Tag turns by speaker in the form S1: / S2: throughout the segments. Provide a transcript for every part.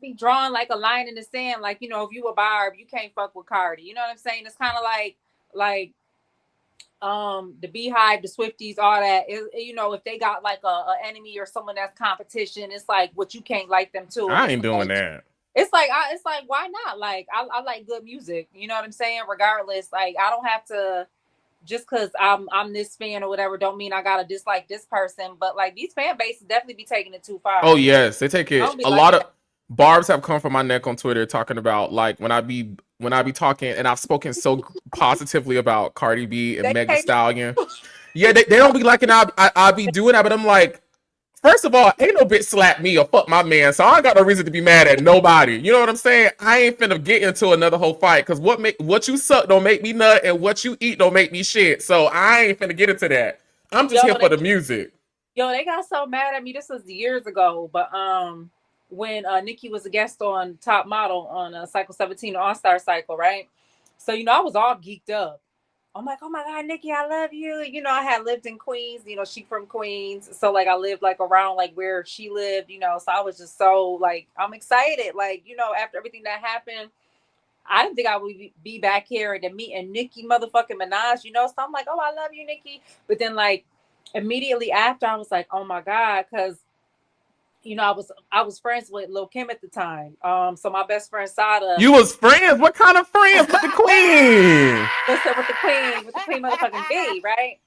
S1: be drawing like a line in the sand. Like, you know, if you a Barb, you can't fuck with Cardi. You know what I'm saying? It's kind of like the Beehive, the Swifties, all that. You know, if they got like a enemy or someone that's competition, it's like what you can't like them too. And
S2: I ain't doing that.
S1: it's like it's like why not? Like I like good music. You know what I'm saying? Regardless, like I don't have to just because I'm this fan or whatever. Don't mean I gotta dislike this person. But like these fan bases definitely be taking it too
S2: Oh
S1: far.
S2: yes, they take
S1: I
S2: it.
S1: don't be
S2: A lot
S1: liking
S2: of
S1: that.
S2: barbs have come from my neck on Twitter talking about like when I be talking, and I've spoken so positively about Cardi B and
S1: They
S2: Meg Thee
S1: take it.
S2: Stallion. Yeah, they don't be liking I be doing that, but I'm like, first of all, ain't no bitch slap me or fuck my man, so I ain't got no reason to be mad at nobody. You know what I'm saying? I ain't finna get into another whole fight because what you suck don't make me nut, and what you eat don't make me shit. So I ain't finna get into that. I'm just
S1: Yo,
S2: here for the music.
S1: they got so mad at me. This was years ago, but when Nicki was a guest on Top Model on Cycle 17 All Star Cycle, right? So you know, I was all geeked up. I'm like, oh my God, Nicki, I love you. You know, I had lived in Queens. You know, she from Queens, so like I lived like around like where she lived. You know, so I was just so like I'm excited. Like you know, after everything that happened, I didn't think I would be back here and then meeting Nicki motherfucking Minaj. You know, so I'm like, oh, I love you, Nicki. But then like immediately after, I was like, oh my God, because you know, I was friends with Lil Kim at the time. So my best friend Sada,
S2: You was friends? What kind of friends with the queen?
S1: listen with the queen motherfucking B, right?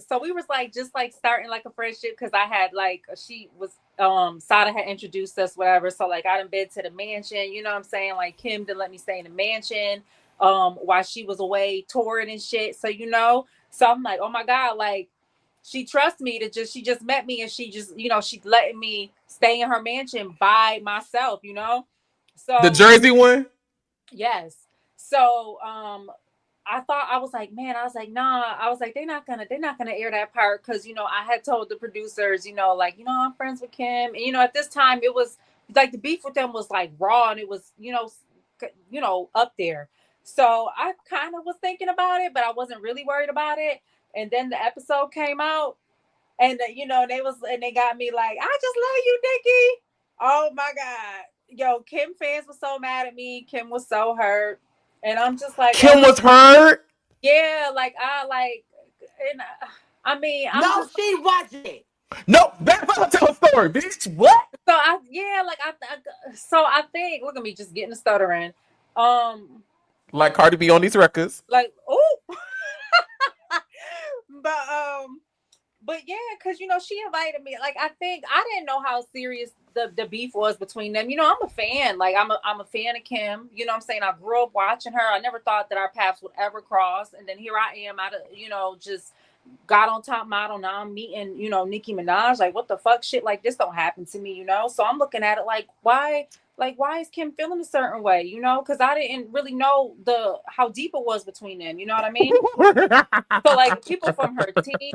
S1: So we was like just like starting like a friendship because I had like she was Sada had introduced us, whatever. So like I done been to the mansion, you know what I'm saying? Like Kim didn't let me stay in the mansion while she was away touring and shit. So you know, so I'm like, oh my God, like she trusts me to just she just met me and she just, you know, she's letting me stay in her mansion by myself, you know?
S2: The
S1: So
S2: Jersey one?
S1: yes. So I thought I was like, man, I was like, nah, I was like, they're not gonna air that part because you know I had told the producers, you know, like, you know, I'm friends with Kim, and you know, at this time it was like the beef with them was like raw and it was, you know, up there. So I kind of was thinking about it, but I wasn't really worried about it. And then the episode came out, and you know, they got me like, I just love you, Nikki. Oh my God, yo, Kim fans were so mad at me. Kim was so hurt, and I'm just like, oh
S2: Kim
S1: my
S2: was hurt.
S1: yeah, like I like, and I mean, I'm
S3: No,
S1: just
S3: she wasn't.
S2: No, back up, tell a story, bitch. What?
S1: so I yeah, like so I think look at me just getting the stuttering, um,
S2: Like Cardi B on these records.
S1: like oh, but but yeah, because you know she invited me. Like I think I didn't know how serious the beef was between them. You know, I'm a fan. Like I'm a fan of Kim. You know, what I'm saying I grew up watching her. I never thought that our paths would ever cross, and then here I am out of you know just got on Top Model. Now I'm meeting, you know, Nicki Minaj. Like, what the fuck? Shit like this don't happen to me, you know? So I'm looking at it like, why? Like, why is Kim feeling a certain way, you know? Because I didn't really know the how deep it was between them. You know what I mean? So like people from her team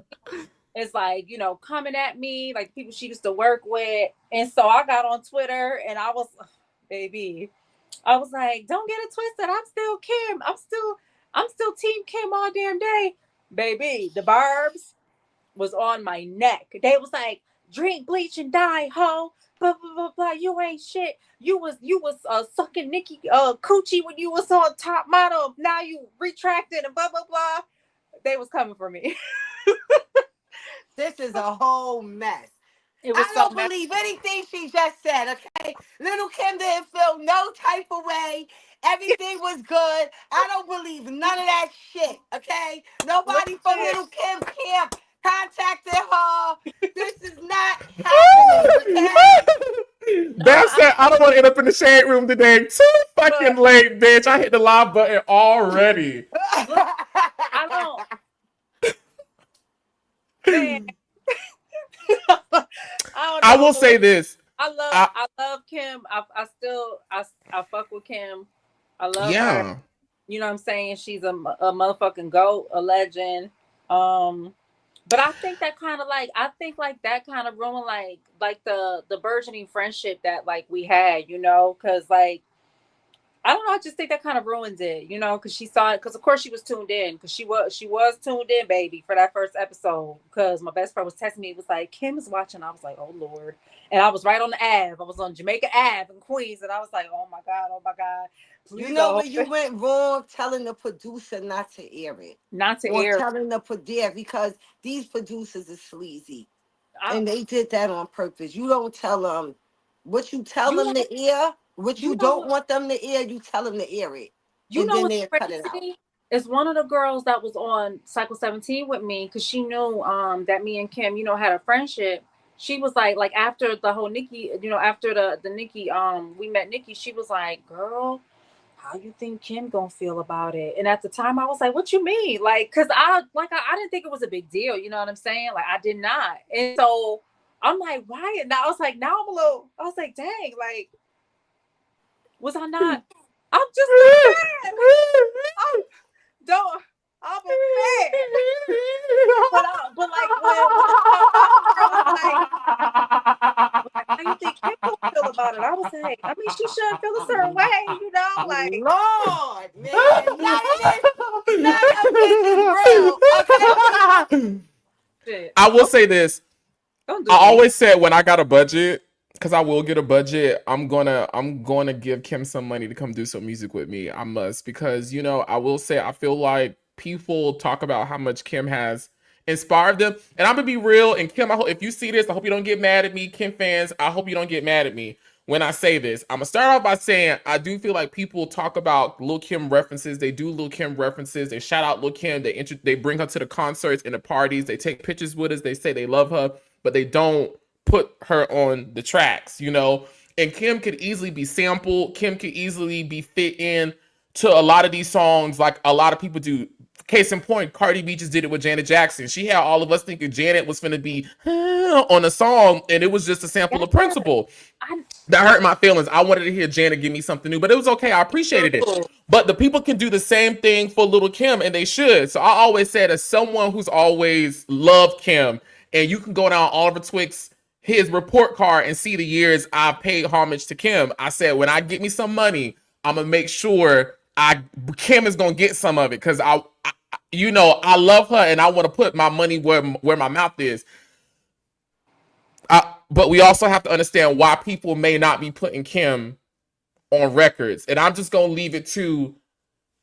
S1: is like, you know, coming at me, like people she used to work with. And so I got on Twitter and I was, baby, I was like, don't get it twisted. I'm still Kim. I'm still Team Kim all damn day. Baby, the Barbs was on my neck. They was like, drink bleach and die, ho. Blah blah blah blah. You ain't shit. You was sucking Nikki coochie when you was on Top Model. Now you retracted and blah blah blah. They was coming for me.
S3: This is a whole mess.
S1: It was
S3: I
S1: so
S3: don't
S1: messy.
S3: believe anything she just said, okay? Little Kim didn't feel no type of way. Everything was good. I don't believe none of that shit, okay? Nobody from
S1: Listen,
S3: Little Kim camp contacted her. This is not happening, okay?
S1: no,
S2: That said, I don't want to end up in the shade room today. Too fucking
S1: look,
S2: late, bitch. I hit the live button already.
S1: look. I don't, man. I don't
S2: I
S1: know.
S2: will say this. I
S1: I love Kim. I still I fuck with Kim. I love her.
S2: Yeah.
S1: You know what I'm saying? She's a motherfucking goat, a legend. Um, but I think that kind of like I think like that kind of ruined like the burgeoning friendship that like we had, you know, because like I don't know. I just think that kind of ruins it, because she saw it. Because of course she was tuned in. Because she was tuned in, baby, for that first episode. Because my best friend was texting me. It was like, Kim is watching. I was like, oh Lord. And I was right on the Ave. I was on Jamaica Ave in Queens, and I was like, oh my God, oh my God.
S3: You
S1: Please
S3: know
S1: don't
S3: where you went wrong? Telling the producer not to air it.
S1: not to
S3: Or
S1: air.
S3: telling the producer, because these producers are sleazy.
S1: I,
S3: And they did that on purpose. You don't tell them what you tell
S1: you
S3: them
S1: know,
S3: to air, what
S1: you
S3: you
S1: know
S3: don't want them to air, you tell them to air it.
S1: You
S3: And
S1: know
S3: then
S1: what's
S3: they'll cut it out.
S1: crazy? It's one of the girls that was on Cycle 17 with me because she knew that me and Kim, had a friendship. She was like after the whole Nicki, after the Nicki, we met Nicki, she was like, girl, how you think Kim gonna feel about it? And at the time I was like, what you mean? Like, cause I didn't think it was a big deal, you know what I'm saying? Like I did not. And so I'm like, why? And I was like, I was like, dang, like, was I not? I'm just a fan. I'm don't. I'm a fan. But like when the homegirl was like, how you think Kim gonna feel about it? I was like, I mean, she should feel a certain way, like
S3: Lord, man, none of this is real. Okay?
S1: shit.
S2: I will say this.
S1: Don't
S2: I
S1: do me.
S2: always said when I got a budget, because I will get a budget, I'm gonna give Kim some money to come do some music with me. I must, because I will say I feel like people talk about how much Kim has inspired them, and I'm gonna be real. And Kim, I hope if you see this, I hope you don't get mad at me, Kim fans. I hope you don't get mad at me when I say this. I'm gonna start off by saying I do feel like people talk about Lil Kim references. They do Lil Kim references. They shout out Lil Kim. They bring her to the concerts and the parties. They take pictures with us. They say they love her, but they don't put her on the tracks, And Kim could easily be sampled. Kim could easily be fit in to a lot of these songs, like a lot of people do. Case in point, Cardi B just did it with Janet Jackson. She had all of us thinking Janet was finna be on a song, and it was just a sample of Principle. That hurt my feelings. I wanted to hear Janet give me something new, but it was okay. I appreciated it. But the people can do the same thing for Little Kim, and they should. So I always said, as someone who's always loved Kim, and you can go down Oliver Twixt his report card and see the years I've paid homage to Kim. I said, when I get me some money, I'm gonna make sure Kim is gonna get some of it, because I love her and I want to put my money where my mouth is. But we also have to understand why people may not be putting Kim on records. And I'm just gonna leave it to,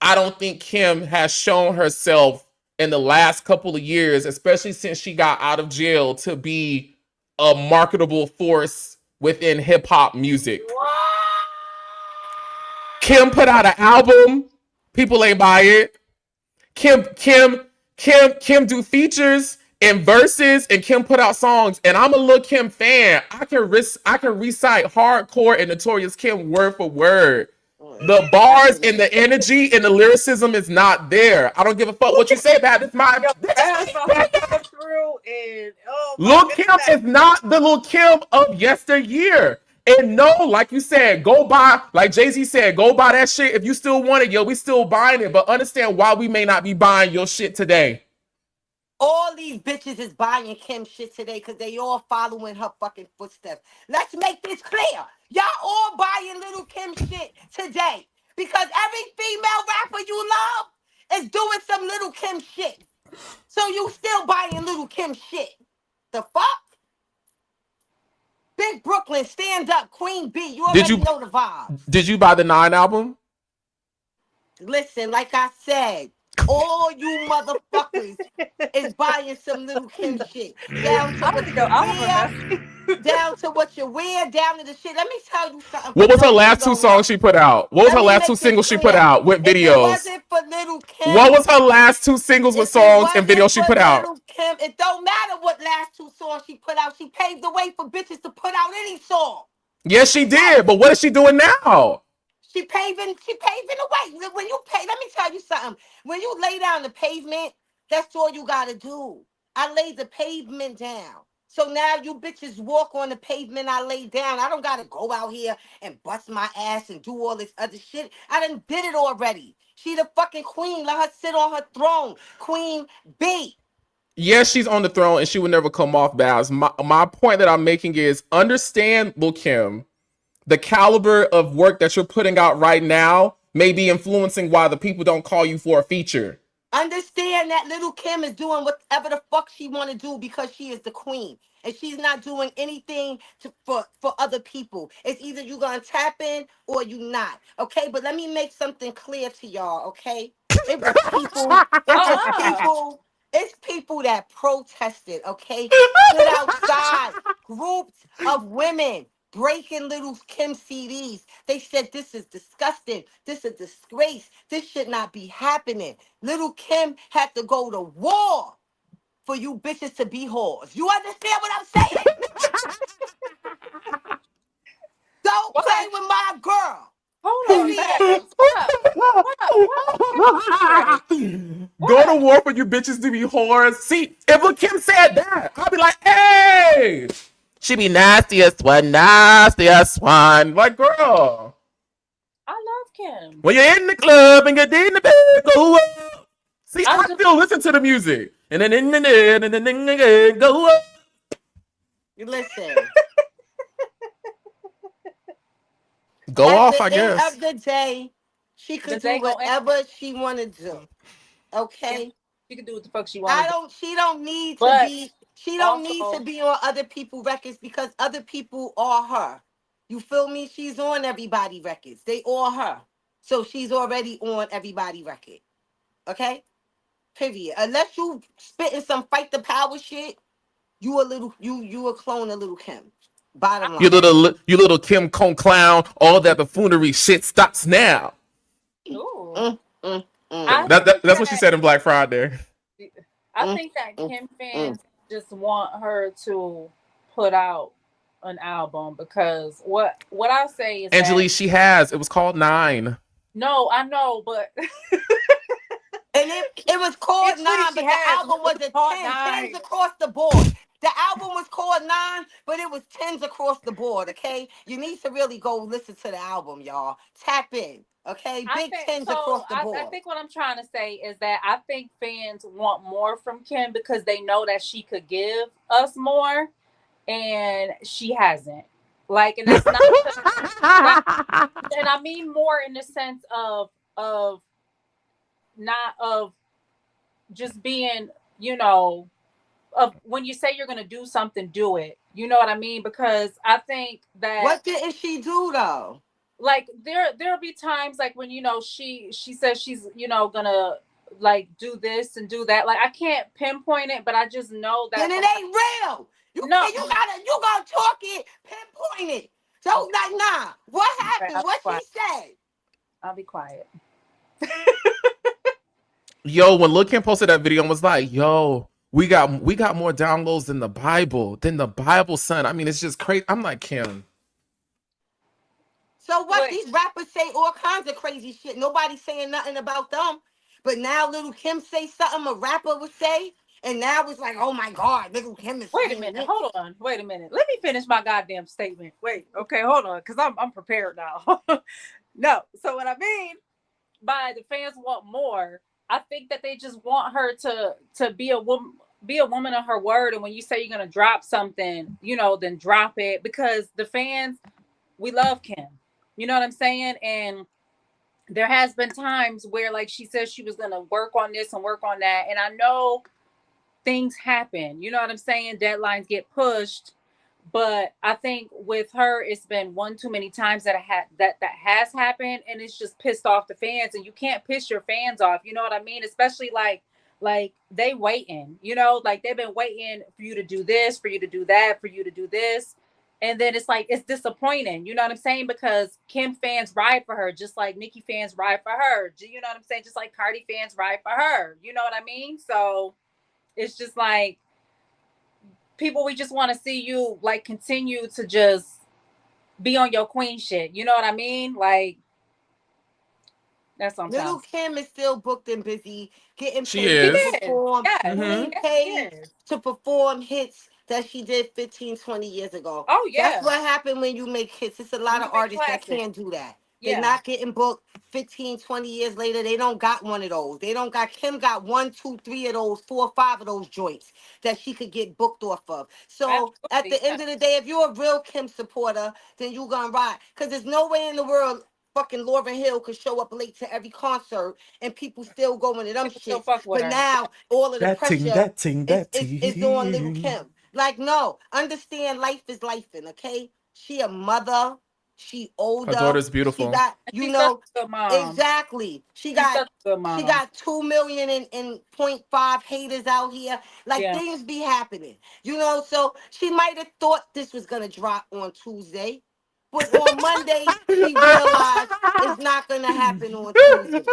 S2: I don't think Kim has shown herself in the last couple of years, especially since she got out of jail, to be a marketable force within hip hop music. Kim put out an album, people ain't buy it. Kim do features and verses, and Kim put out songs. And I'm a Lil Kim fan. I can recite hardcore and Notorious Kim word for word. The bars and the energy and the lyricism is not there. I don't give a fuck what you say about it. It's my Lil Kim is not the Lil Kim of yesteryear. And no, like you said, go buy, like Jay-Z said, go buy that shit. If you still want it, yo, we still buying it. But understand why we may not be buying your shit today.
S3: All these bitches is buying Kim shit today because they all following her fucking footsteps. Let's make this clear. Y'all all buying Little Kim shit today because every female rapper you love is doing some Little Kim shit. So you still buying Little Kim shit. The fuck? Big Brooklyn, stand up, Queen B. You already know the vibes.
S2: Did you buy the 9 album?
S3: Listen, like I said, all you motherfuckers is buying some Little Kim shit. Down to what you wear, down to what you wear, down to the shit. Let me tell you something.
S2: What was her last 2 songs she put out? What was her last 2 singles she put out with videos?
S3: If it wasn't for Little Kim,
S2: what was her last 2 singles with songs and videos she put out?
S3: Little Kim, it don't matter what last 2 songs she put out. She paved the way for bitches to put out any song.
S2: Yes, she did. But what is she doing now?
S3: She paving the way. When you pay, let me tell you something. When you lay down the pavement, that's all you gotta do. I laid the pavement down. So now you bitches walk on the pavement I laid down. I don't gotta go out here and bust my ass and do all this other shit. I done did it already. She the fucking queen. Let her sit on her throne. Queen B.
S2: Yes, she's on the throne and she will never come off, Baz. My point that I'm making is, understand, Lil Kim, the caliber of work that you're putting out right now may be influencing why the people don't call you for a feature.
S3: Understand that Little Kim is doing whatever the fuck she want to do because she is the queen. And she's not doing anything for other people. It's either you going to tap in or you not. Okay? But let me make something clear to y'all. Okay? It was people.
S1: Uh-uh.
S3: It's people that protested. Okay? Stood outside. Groups of women breaking Little Kim CDs. They said this is disgusting. This is a disgrace. This should not be happening. Little Kim had to go to war for you bitches to be whores. You understand what I'm saying? Don't
S1: What?
S3: play with my girl.
S1: Hold on,
S3: Period.
S1: Babs. What happened?
S2: Go to
S1: What?
S2: war for you bitches to be whores. See, if Lil Kim said that, I'd be like, hey, she be nastiest one, nastiest one. Like, girl,
S1: I love Kim.
S2: when you're in the club and you're in the bed, go up. See,
S1: I
S2: I
S1: just
S2: still listen to the music. And then go up.
S3: You listen.
S2: Go
S3: At
S2: off,
S3: the
S2: I
S3: end
S2: guess.
S3: of the day, she
S1: the
S3: could do
S1: day gonna end.
S3: whatever she want to do.
S1: Yeah,
S3: Okay?
S1: she can do what the fuck she want to
S3: I
S1: do.
S3: don't she don't need to
S1: But
S3: be she don't need to
S1: also,
S3: be on other people records because other people are her. You feel me? She's on everybody records. They all her. So she's already on everybody record. Okay? Period. Unless you spitting some fight the power shit, you a clone of Little Kim.
S1: I
S3: Bottom line.
S1: think.
S2: You little Kim Kong clown. All that buffoonery shit stops now.
S1: Ooh,
S3: Mm, mm,
S1: I
S3: mm,
S1: think
S2: That's what she
S1: that.
S2: said in Black Friday.
S1: I
S3: mm,
S1: think that
S3: mm,
S1: Kim
S3: mm.
S1: fans just want her to put out an album because what I say is that
S2: Angelique, she has. It was called Nine.
S1: no, I know, but
S3: And it was called
S1: actually
S3: Nine,
S1: she
S3: but the
S1: has.
S3: album was a
S1: Part
S3: 10. Tens
S1: nine.
S3: across the board. The album was called Nine, but it was tens across the board, okay? You need to really go listen to the album, y'all. Tap in, okay?
S1: I
S3: Big
S1: think
S3: tens
S1: so.
S3: across the
S1: I
S3: board.
S1: think what I'm trying to say is that I think fans want more from Kim because they know that she could give us more, and she hasn't. Like, and that's not that, and I mean more in the sense of not of just being, you know, of when you say you're gonna do something, do it. You know what I mean? Because I think that
S3: What didn't she do, though?
S1: like there'll be times like when she says she's gonna like do this and do that. Like I can't pinpoint it, but I just know
S3: Then
S1: that
S3: it
S1: from
S3: ain't real. You
S1: no.
S3: can't, you gotta talk it, pinpoint it. So,
S1: Okay,
S3: like, nah, what
S1: okay,
S3: happened? What she said?
S1: I'll be quiet.
S2: Yo, when Lil Kim posted that video and was like, yo, we got more downloads than the Bible, son. I mean, it's just crazy. I'm like, Kim.
S3: So what?
S1: Wait,
S3: These rappers say all kinds of crazy shit. Nobody's saying nothing about them. But now Little Kim say something a rapper would say, and now it's like, oh my God, Little Kim is
S1: wait a
S3: saying
S1: minute.
S3: this.
S1: Hold on. Wait a minute. Let me finish my goddamn statement. Wait. Okay, hold on, because I'm prepared now. No. So what I mean by the fans want more, I think that they just want her to be a woman of her word. And when you say you're gonna drop something, then drop it because the fans, we love Kim. You know what I'm saying? And there has been times where like she says she was gonna work on this and work on that. And I know things happen. You know what I'm saying? Deadlines get pushed. But I think with her, it's been one too many times that has happened, and it's just pissed off the fans. And you can't piss your fans off. You know what I mean? Especially like they waiting. Like they've been waiting for you to do this, for you to do that, for you to do this, and then it's like it's disappointing. You know what I'm saying? Because Kim fans ride for her, just like Nicki fans ride for her. You know what I'm saying? Just like Cardi fans ride for her. You know what I mean? So it's just like people, we just want to see you like continue to just be on your queen shit. You know what I mean? Like that's what I'm trying
S3: Little
S1: to say.
S3: Kim is still booked and busy, getting
S2: She
S3: paid
S1: She
S3: to
S2: is.
S1: is.
S3: perform,
S1: Yes.
S2: Mm-hmm.
S3: getting
S1: Yes, she
S3: paid
S1: is.
S3: to perform hits that she did 15, 20 years ago.
S1: Oh
S3: That's
S1: yeah.
S3: what happened when you make hits. It's a lot
S1: When you
S3: of
S1: make
S3: artists that
S1: classics.
S3: can't do that. They're
S1: Yeah.
S3: not getting booked 15, 20 years later. They don't got one of those. They don't got, Kim got 1, 2, 3 of those, 4 or 5 of those joints that she could get booked off of. So at
S1: Absolutely.
S3: the end of the day, if you're a real Kim supporter, then you gonna ride. Because there's no way in the world fucking Lauryn Hill could show up late to every concert and people still going to them
S1: People still
S3: shits.
S1: fuck with
S3: But
S1: her.
S3: now all of the
S2: That ting,
S3: pressure
S2: that ting,
S3: is,
S2: that
S3: is on Little
S2: ting.
S3: Kim. Like, no, understand life is lifing, okay? She a mother. She
S2: Her
S3: older.
S2: daughter's
S3: She
S2: beautiful.
S3: got,
S1: And
S3: you
S1: she's such
S3: know,
S1: a good mom.
S3: exactly.
S1: She's such a good
S3: She
S1: mom.
S3: got 2 million in .5 haters out here. Like,
S1: Yeah.
S3: things be happening. You know, so she might have thought this was gonna drop on Tuesday. But on Monday, she realized it's not gonna happen on Tuesday.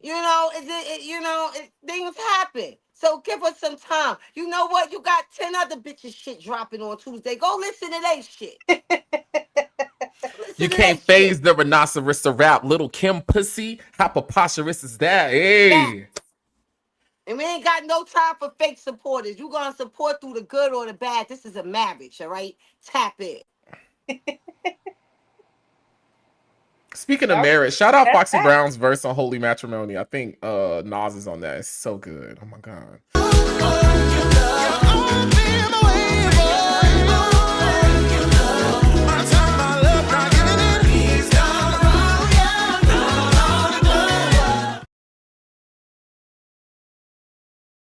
S3: You know, things happen. So give us some time. You know what? You got 10 other bitches shit dropping on Tuesday. Go listen to they shit.
S2: You
S3: Listen to they
S2: can't
S3: shit.
S2: phase the rhinoceros to rap. Little Kim pussy. How preposterous is that?
S3: That.
S2: Hey.
S3: And we ain't got no time for fake supporters. You gonna support through the good or the bad. This is a marriage, all right? Tap in.
S2: Speaking of
S1: All right.
S2: marriage, shout out
S1: That's
S2: Foxy
S1: that.
S2: Brown's verse on Holy Matrimony. I think Nas is on that. It's so good. Oh my god.